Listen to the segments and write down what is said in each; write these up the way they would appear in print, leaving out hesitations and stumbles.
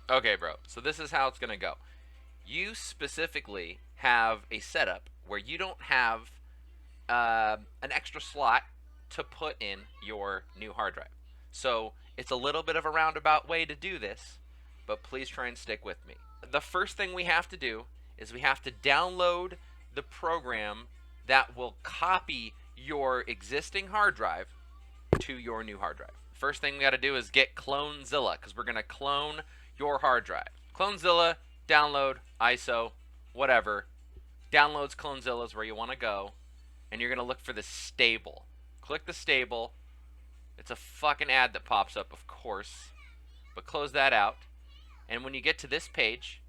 Okay, bro. So this is how it's going to go. You specifically have a setup where you don't have an extra slot to put in your new hard drive. So it's a little bit of a roundabout way to do this, but please try and stick with me. The first thing we have to do is we have to download the program that will copy your existing hard drive to your new hard drive. First thing we got to do is get Clonezilla, because we're going to clone your hard drive. Clonezilla, download, ISO, whatever. Downloads Clonezilla is where you want to go, and you're going to look for the stable. Click the stable. It's a fucking ad that pops up, of course, but close that out. And when you get to this page,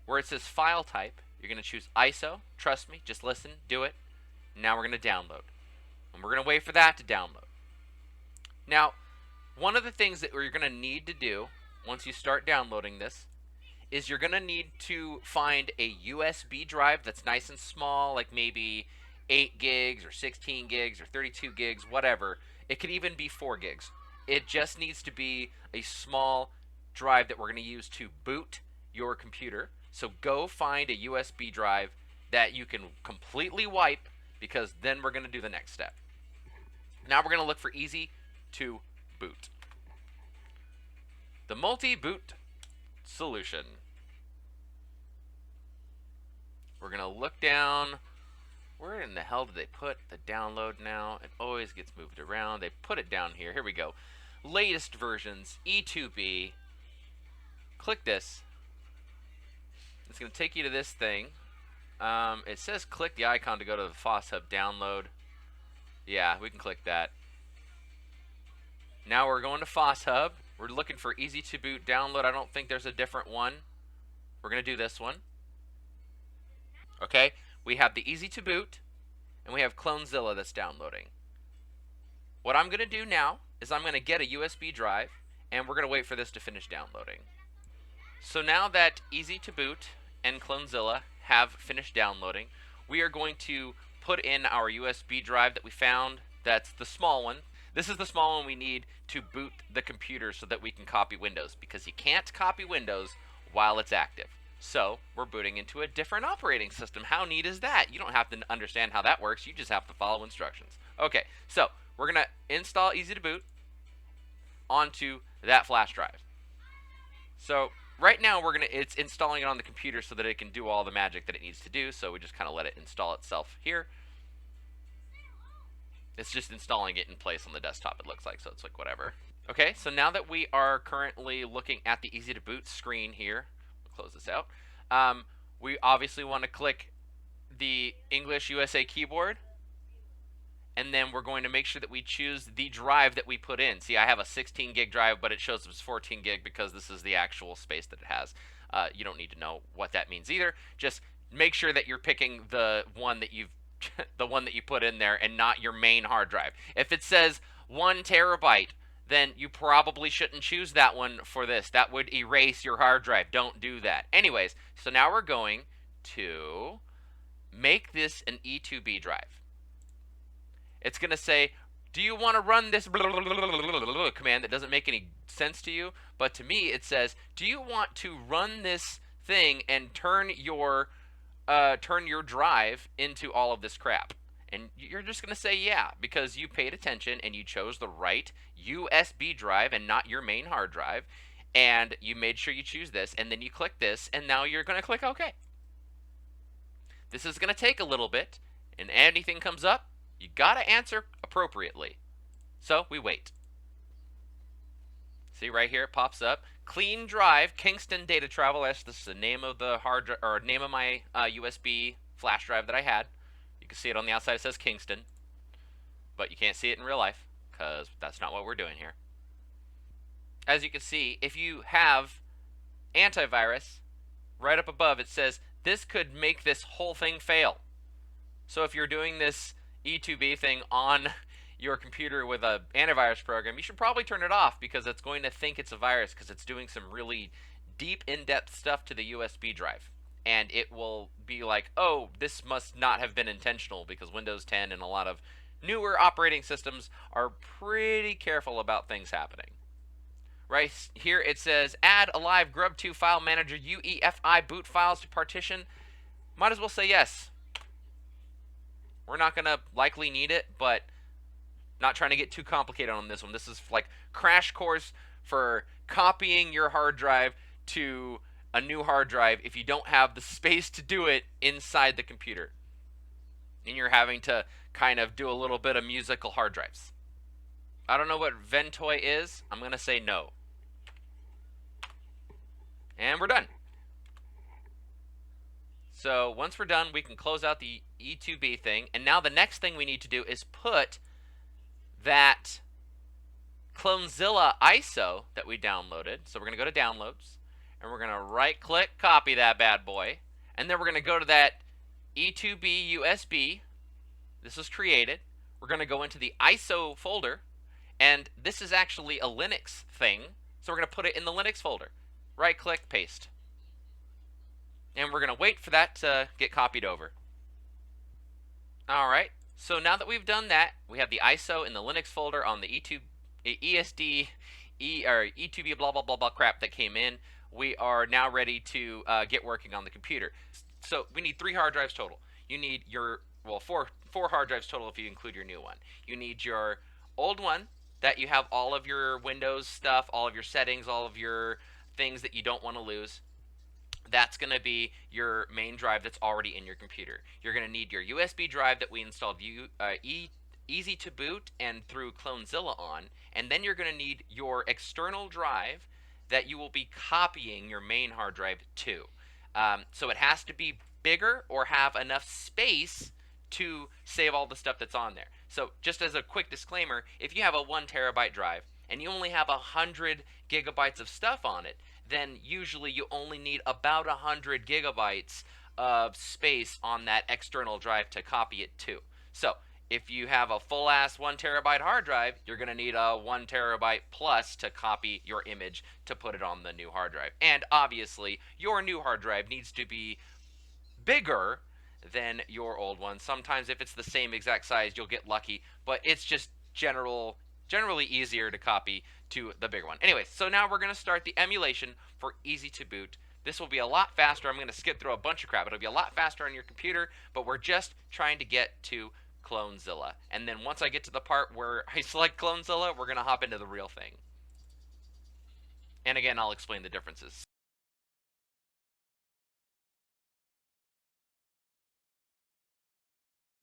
where it says file type, you're going to choose ISO. Trust me, just listen, do it. Now we're going to download. And we're going to wait for that to download. Now, one of the things that you're going to need to do once you start downloading this is you're going to need to find a USB drive that's nice and small, like maybe 8 gigs or 16 gigs or 32 gigs, whatever. It could even be 4 gigs. It just needs to be a small drive that we're going to use to boot your computer. So go find a USB drive that you can completely wipe, because then we're going to do the next step. Now we're going to look for easy to boot. The multi-boot solution. We're going to look down. Where in the hell did they put the download now? It always gets moved around. They put it down here. Here we go. Latest versions, E2B. Click this. It's going to take you to this thing. It says click the icon to go to the FOSS Hub download. Yeah, we can click that. Now we're going to FOSS Hub. We're looking for easy to boot download. I don't think there's a different one. We're going to do this one. Okay, we have the easy to boot, and we have Clonezilla that's downloading. What I'm going to do now is I'm going to get a USB drive, and we're going to wait for this to finish downloading. So now that easy to boot and Clonezilla have finished downloading, we are going to put in our USB drive that we found. That's the small one. This is the small one we need to boot the computer so that we can copy Windows, because you can't copy Windows while it's active. So we're booting into a different operating system. How neat is that? You don't have to understand how that works. You just have to follow instructions. Okay, so we're going to install easy to boot onto that flash drive. So right now it's installing it on the computer so that it can do all the magic that it needs to do. So we just kind of let it install itself here. It's just installing it in place on the desktop, it looks like, so it's like whatever. Okay, so now that we are currently looking at the easy to boot screen here, we'll close this out. We obviously want to click the English USA keyboard, and then we're going to make sure that we choose the drive that we put in. See, I have a 16 gig drive, but it shows it's 14 gig because this is the actual space that it has. You don't need to know what that means either. Just make sure that you're picking the one that you put in there and not your main hard drive. If it says 1 terabyte, then you probably shouldn't choose that one for this. That would erase your hard drive. Don't do that. Anyways, so now we're going to make this an E2B drive. It's going to say, do you want to run this command that doesn't make any sense to you? But to me, it says, do you want to run this thing and turn your drive into all of this crap? And you're just going to say yeah, because you paid attention and you chose the right USB drive and not your main hard drive, and you made sure you choose this, and then you click this, and now you're going to click OK. This is going to take a little bit, and anything comes up, you got to answer appropriately. So we wait. See right here, it pops up. Clean drive, Kingston data travel. This is the name of the hard drive, or name of my USB flash drive that I had. You can see it on the outside. It says Kingston, but you can't see it in real life because that's not what we're doing here. As you can see, if you have antivirus, right up above it says this could make this whole thing fail. So if you're doing this E2B thing on your computer with an antivirus program, you should probably turn it off, because it's going to think it's a virus because it's doing some really deep, in-depth stuff to the USB drive. And it will be like, oh, this must not have been intentional, because Windows 10 and a lot of newer operating systems are pretty careful about things happening. Right here it says add a live grub2 file manager UEFI boot files to partition. Might as well say yes. We're not going to likely need it, but not trying to get too complicated on this one. This is like crash course for copying your hard drive to a new hard drive if you don't have the space to do it inside the computer. And you're having to kind of do a little bit of musical hard drives. I don't know what Ventoy is. I'm going to say no. And we're done. So once we're done, we can close out the E2B thing. And now the next thing we need to do is put that Clonezilla ISO that we downloaded. So we're going to go to downloads and we're going to right click, copy that bad boy. And then we're going to go to that E2B USB. This was created. We're going to go into the ISO folder. And this is actually a Linux thing. So we're going to put it in the Linux folder. Right click, paste. And we're going to wait for that to get copied over. Alright, so now that we've done that, we have the ISO in the Linux folder on the ESD, or E2B blah blah blah blah crap that came in. We are now ready to get working on the computer. So we need 3 hard drives total. You need your, well, four hard drives total if you include your new one. You need your old one that you have all of your Windows stuff, all of your settings, all of your things that you don't want to lose. That's going to be your main drive that's already in your computer. You're going to need your USB drive that we installed easy to boot and through Clonezilla on, and then you're going to need your external drive that you will be copying your main hard drive to. So it has to be bigger or have enough space to save all the stuff that's on there. So just as a quick disclaimer, if you have a 1 terabyte drive and you only have 100 gigabytes of stuff on it, then usually you only need about 100 gigabytes of space on that external drive to copy it to. So if you have a full ass 1 terabyte hard drive, you're going to need a 1 terabyte plus to copy your image to put it on the new hard drive. And obviously your new hard drive needs to be bigger than your old one. Sometimes if it's the same exact size, you'll get lucky, but it's just generally easier to copy to the bigger one. Anyway, so now we're going to start the emulation for easy to boot. This will be a lot faster. I'm going to skip through a bunch of crap. It'll be a lot faster on your computer, but we're just trying to get to Clonezilla. And then once I get to the part where I select Clonezilla, we're going to hop into the real thing. And again, I'll explain the differences.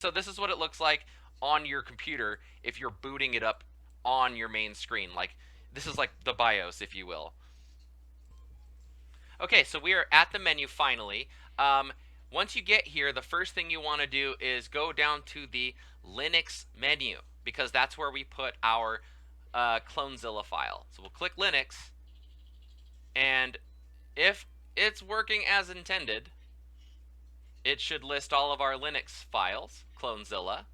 So this is what it looks like on your computer if you're booting it up on your main screen. Like, this is like the BIOS, if you will. Okay, so we are at the menu finally. Once you get here, the first thing you want to do is go down to the Linux menu, because that's where we put our Clonezilla file. So we'll click Linux, and if it's working as intended, it should list all of our Linux files, Clonezilla.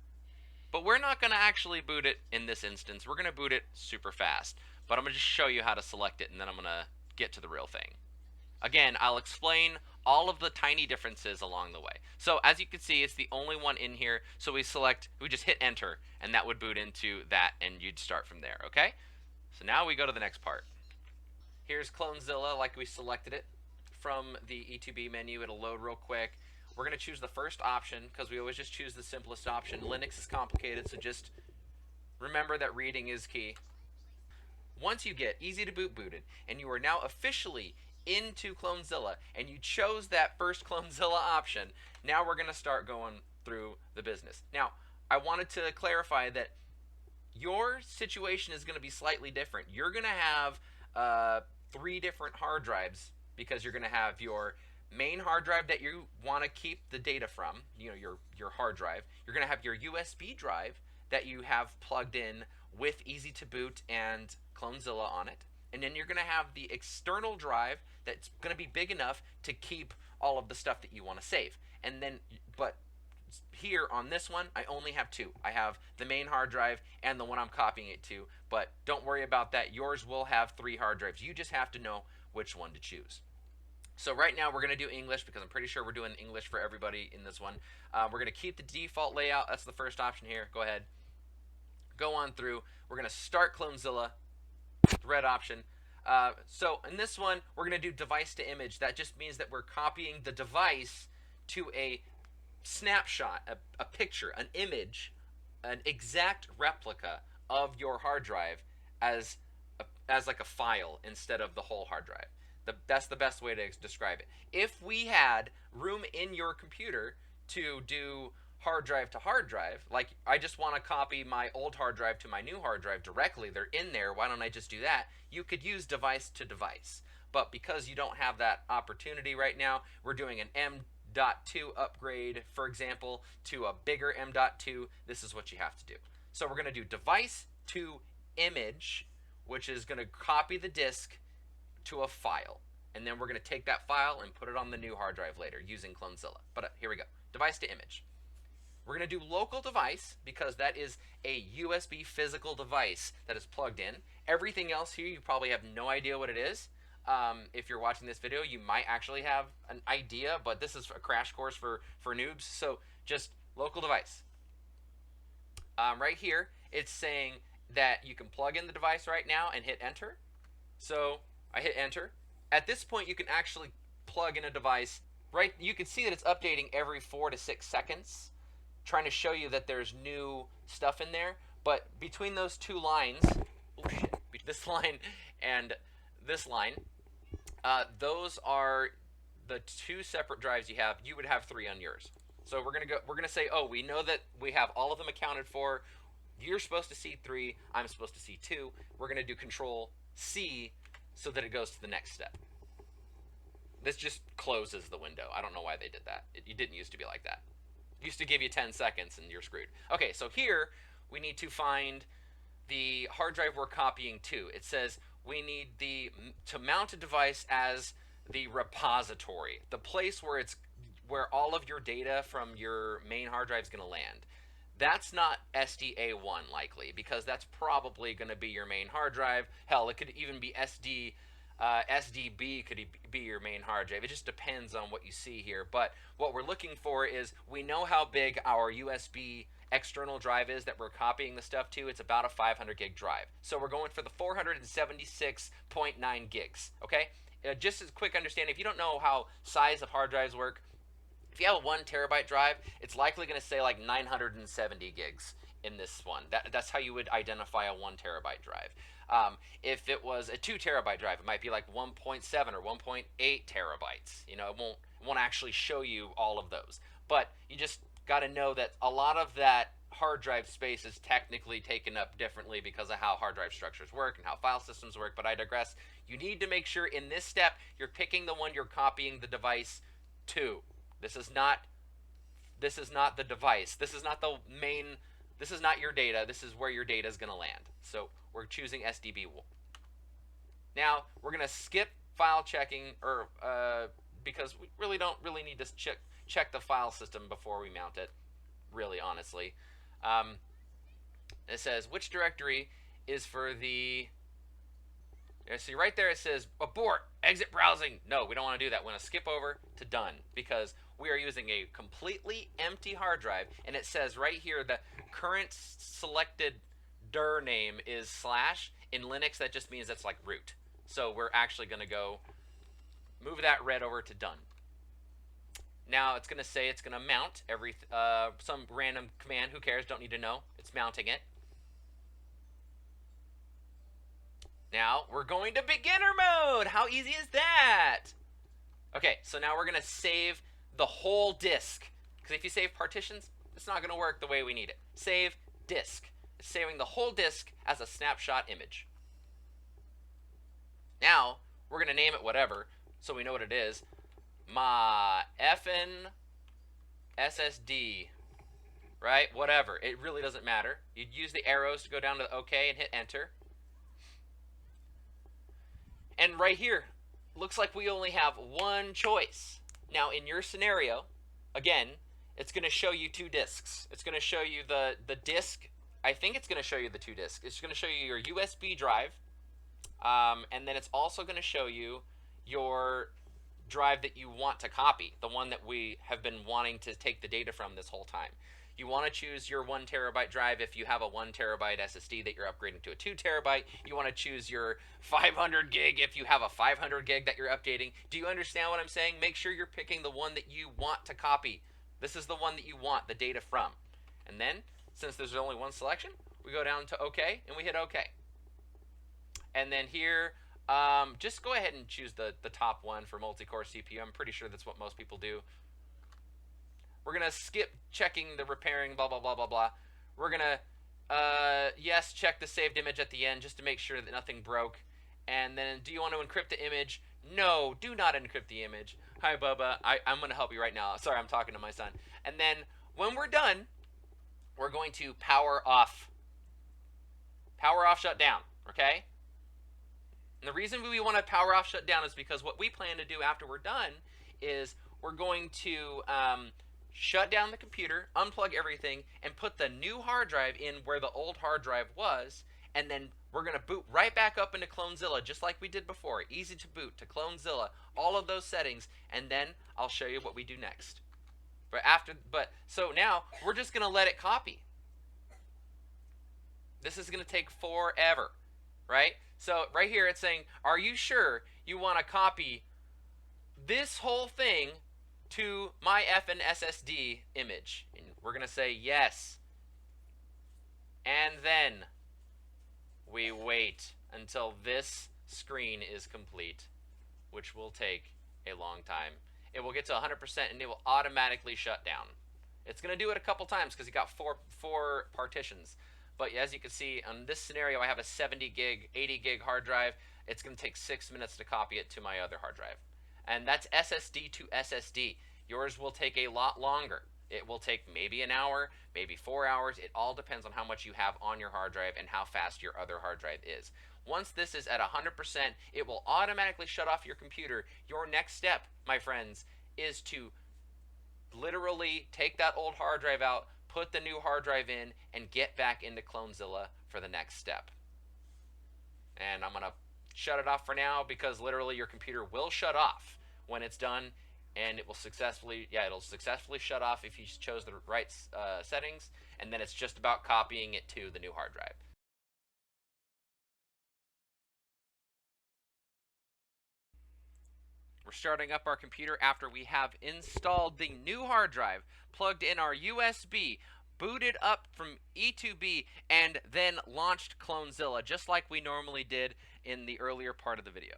But we're not going to actually boot it in this instance. We're going to boot it super fast. But I'm going to just show you how to select it, and then I'm going to get to the real thing. Again, I'll explain all of the tiny differences along the way. So as you can see, it's the only one in here. So we just hit enter, and that would boot into that, and you'd start from there, okay? So now we go to the next part. Here's Clonezilla like we selected it from the E2B menu. It'll load real quick. We're going to choose the first option because we always just choose the simplest option. Linux is complicated, so just remember that reading is key. Once you get easy to boot booted and you are now officially into Clonezilla and you chose that first Clonezilla option, now we're going to start going through the business. Now, I wanted to clarify that your situation is going to be slightly different. You're going to have 3 different hard drives because you're going to have your main hard drive that you want to keep the data from, your hard drive. You're going to have your USB drive that you have plugged in with easy to boot and Clonezilla on it. And then you're going to have the external drive that's going to be big enough to keep all of the stuff that you want to save. And then, but here on this one, I only have 2. I have the main hard drive and the one I'm copying it to, but don't worry about that. Yours will have 3 hard drives. You just have to know which one to choose. So right now we're going to do English because I'm pretty sure we're doing English for everybody in this one. We're going to keep the default layout. That's the first option here. Go ahead. Go on through. We're going to start Clonezilla, the red option. So in this one, we're going to do device to image. That just means that we're copying the device to a snapshot, a picture, an image, an exact replica of your hard drive as as like a file instead of the whole hard drive. That's the best way to describe it. If we had room in your computer to do hard drive to hard drive, like I just want to copy my old hard drive to my new hard drive directly, they're in there, why don't I just do that? You could use device to device. But because you don't have that opportunity right now, we're doing an M.2 upgrade, for example, to a bigger M.2. This is what you have to do. So we're going to do device to image, which is going to copy the disk to a file. And then we're going to take that file and put it on the new hard drive later using Clonezilla. But here we go. Device to image. We're going to do local device because that is a USB physical device that is plugged in. Everything else here, you probably have no idea what it is. If you're watching this video, you might actually have an idea, but this is a crash course for noobs. So just local device. Right here, it's saying that you can plug in the device right now and hit enter. So I hit enter. At this point, you can actually plug in a device. Right, you can see that it's updating every 4 to 6 seconds, trying to show you that there's new stuff in there. But between those two lines, oh shit, this line and this line, those are the two separate drives you have. You would have 3 on yours. So we're gonna say, oh, we know that we have all of them accounted for. You're supposed to see 3, I'm supposed to see 2. We're gonna do Control C so that it goes to the next step. This just closes the window. I don't know why they did that. It didn't used to be like that. It used to give you 10 seconds and you're screwed. Okay, so here we need to find the hard drive we're copying to. It says we need to mount a device as the repository, the place where all of your data from your main hard drive is going to land. That's not SDA1 likely, because that's probably going to be your main hard drive. Hell, it could even be SDB could be your main hard drive. It just depends on what you see here. But what we're looking for is, we know how big our USB external drive is that we're copying the stuff to. It's about a 500 gig drive. So we're going for the 476.9 gigs, okay? Just as a quick understanding, if you don't know how size of hard drives work, if you have a 1 terabyte drive, it's likely going to say like 970 gigs in this one. That's how you would identify a 1 terabyte drive. If it was a 2 terabyte drive, it might be like 1.7 or 1.8 terabytes. You know, it won't actually show you all of those. But you just got to know that a lot of that hard drive space is technically taken up differently because of how hard drive structures work and how file systems work. But I digress. You need to make sure in this step you're picking the one you're copying the device to. This is not the device. This is not the main. This is not your data. This is where your data is going to land. So we're choosing SDB. Now we're going to skip file checking, or because we really don't need to check the file system before we mount it. Really, honestly, it says which directory is for the. See right there, it says abort, exit browsing. No, we don't want to do that. We want to skip over to done, because we are using a completely empty hard drive, and it says right here the current selected dir name is /. In Linux, that just means that's like root. So we're actually going to go move that red over to done. Now it's going to say it's going to mount some random command. Who cares? Don't need to know. It's mounting it. Now we're going to beginner mode. How easy is that? Okay, so now we're going to save the whole disk, because if you save partitions, it's not going to work the way we need it. Save disk. It's saving the whole disk as a snapshot image. Now we're going to name it whatever, so we know what it is. My effin' SSD, right? Whatever. It really doesn't matter. You'd use the arrows to go down to the OK and hit enter. And right here, looks like we only have one choice. Now, in your scenario, again, it's going to show you 2 disks. It's going to show you the disk. I think it's going to show you the 2 disks. It's going to show you your USB drive, and then it's also going to show you your drive that you want to copy, the one that we have been wanting to take the data from this whole time. You want to choose your 1 terabyte drive if you have a 1 terabyte SSD that you're upgrading to a 2 terabyte. You want to choose your 500 gig if you have a 500 gig that you're updating. Do you understand what I'm saying? Make sure you're picking the one that you want to copy. This is the one that you want the data from. And then, since there's only one selection, we go down to OK, and we hit OK. And then here, just go ahead and choose the top one for multi-core CPU. I'm pretty sure that's what most people do. We're going to skip checking the repairing, blah, blah, blah, blah, blah. We're going to, yes, check the saved image at the end just to make sure that nothing broke. And then, do you want to encrypt the image? No, do not encrypt the image. Hi, Bubba. I'm going to help you right now. Sorry, I'm talking to my son. And then, when we're done, we're going to power off. Power off, shut down, okay? And the reason we want to power off, shut down is because what we plan to do after we're done is we're going to shut down the computer, unplug everything, and put the new hard drive in where the old hard drive was, and then we're going to boot right back up into Clonezilla just like we did before. Easy to boot to Clonezilla, all of those settings, and then I'll show you what we do next. So now we're just going to let it copy. This is going to take forever, right? So right here it's saying, are you sure you want to copy this whole thing to my F and SSD image? And we're going to say yes. And then we wait until this screen is complete, which will take a long time. It will get to 100% and it will automatically shut down. It's going to do it a couple times because you got four partitions. But as you can see, on this scenario, I have a 70 gig, 80 gig hard drive. It's going to take 6 minutes to copy it to my other hard drive. And that's SSD to SSD. Yours will take a lot longer. It will take maybe an hour, maybe 4 hours. It all depends on how much you have on your hard drive and how fast your other hard drive is. Once this is at 100%, it will automatically shut off your computer. Your next step, my friends, is to literally take that old hard drive out, put the new hard drive in, and get back into Clonezilla for the next step. And I'm going to shut it off for now because literally your computer will shut off when it's done, and it will successfully, it'll successfully shut off if you chose the right settings, and then it's just about copying it to the new hard drive. We're starting up our computer after we have installed the new hard drive, plugged in our USB, booted up from E2B, and then launched Clonezilla, just like we normally did in the earlier part of the video.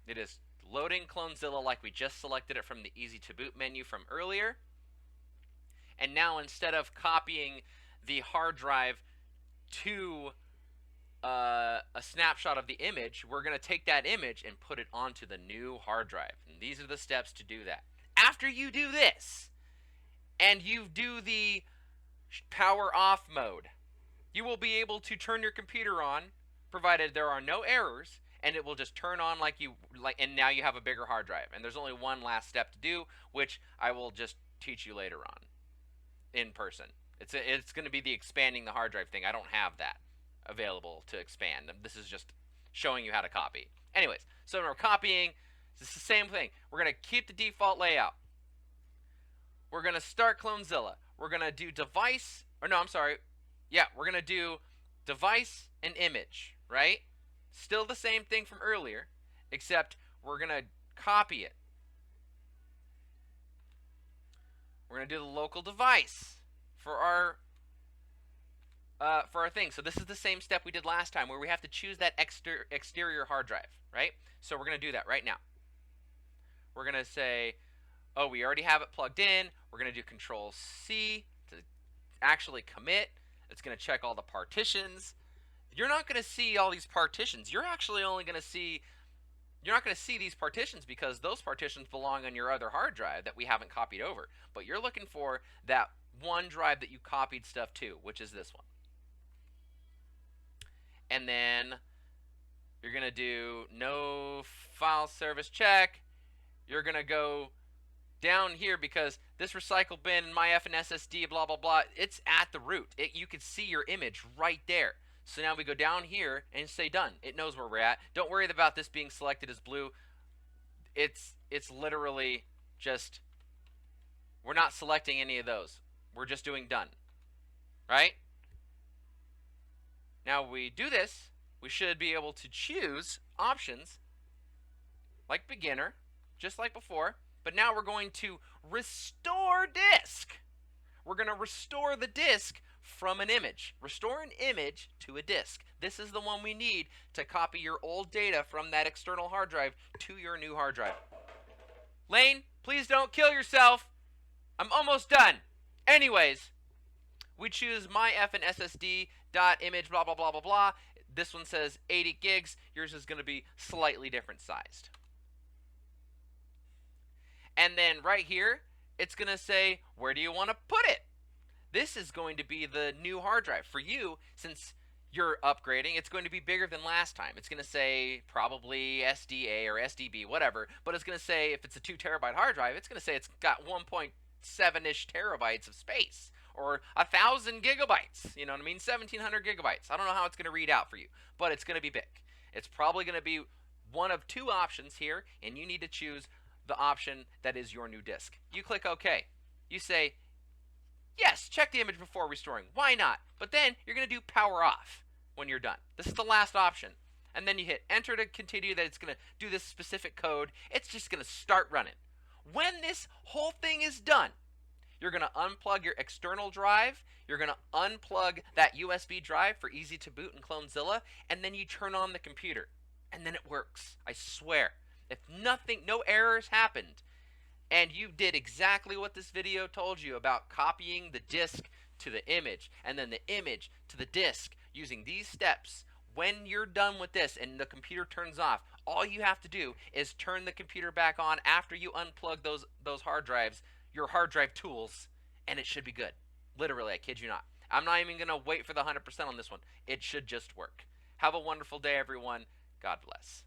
It is loading Clonezilla like we just selected it from the Easy to Boot menu from earlier. And now, instead of copying the hard drive to a snapshot of the image, we're going to take that image and put it onto the new hard drive. And these are the steps to do that. After you do this, and you do the power off mode, you will be able to turn your computer on, provided there are no errors, and it will just turn on and now you have a bigger hard drive. And there's only one last step to do, which I will just teach you later on in person. It's going to be the expanding the hard drive thing. I don't have that available to expand. This is just showing you how to copy. Anyways, so when we're copying, it's the same thing. We're going to keep the default layout. We're going to start Clonezilla. We're going to do device, or no, I'm sorry. Yeah, we're going to do device and image, right? Still the same thing from earlier, except we're going to copy it. We're going to do the local device for our thing. So this is the same step we did last time, where we have to choose that exterior hard drive, right? So we're going to do that right now. We're going to say, oh, we already have it plugged in. We're going to do Control-C to actually commit. It's going to check all the partitions. You're not going to see all these partitions. You're actually only going to see, you're not going to see these partitions because those partitions belong on your other hard drive that we haven't copied over. But you're looking for that one drive that you copied stuff to, which is this one. And then you're going to do no file service check. You're going to go down here because this recycle bin and my F and SSD, blah, blah, blah, it's at the root. You can see your image right there. So now we go down here and say done. It knows where we're at. Don't worry about this being selected as blue. It's literally just We're not selecting any of those. We're just doing done, right? Now we do this, we should be able to choose options like beginner, just like before, but now we're going to restore disk. We're going to restore the disk from an image. Restore an image to a disk. This is the one we need to copy your old data from that external hard drive to your new hard drive. Lane, please don't kill yourself. I'm almost done. Anyways, we choose my F and SSD dot image blah blah blah blah blah. This one says 80 gigs. Yours is going to be slightly different sized. And then right here, it's going to say, where do you want to put it? This is going to be the new hard drive. For you, since you're upgrading, it's going to be bigger than last time. It's going to say probably SDA or SDB, whatever, but it's going to say, if it's a 2 terabyte hard drive, it's going to say it's got 1.7-ish terabytes of space, or 1,000 gigabytes, you know what I mean, 1,700 gigabytes. I don't know how it's going to read out for you, but it's going to be big. It's probably going to be one of 2 options here, and you need to choose the option that is your new disk. You click OK. You say, yes, check the image before restoring. Why not? But then you're going to do power off when you're done. This is the last option. And then you hit enter to continue that it's going to do this specific code. It's just going to start running. When this whole thing is done, you're going to unplug your external drive. You're going to unplug that USB drive for easy to boot in Clonezilla. And then you turn on the computer. And then it works. I swear. If no errors happened, and you did exactly what this video told you about copying the disk to the image, and then the image to the disk using these steps, when you're done with this and the computer turns off, all you have to do is turn the computer back on after you unplug those hard drives, your hard drive tools, and it should be good. Literally, I kid you not. I'm not even going to wait for the 100% on this one. It should just work. Have a wonderful day, everyone. God bless.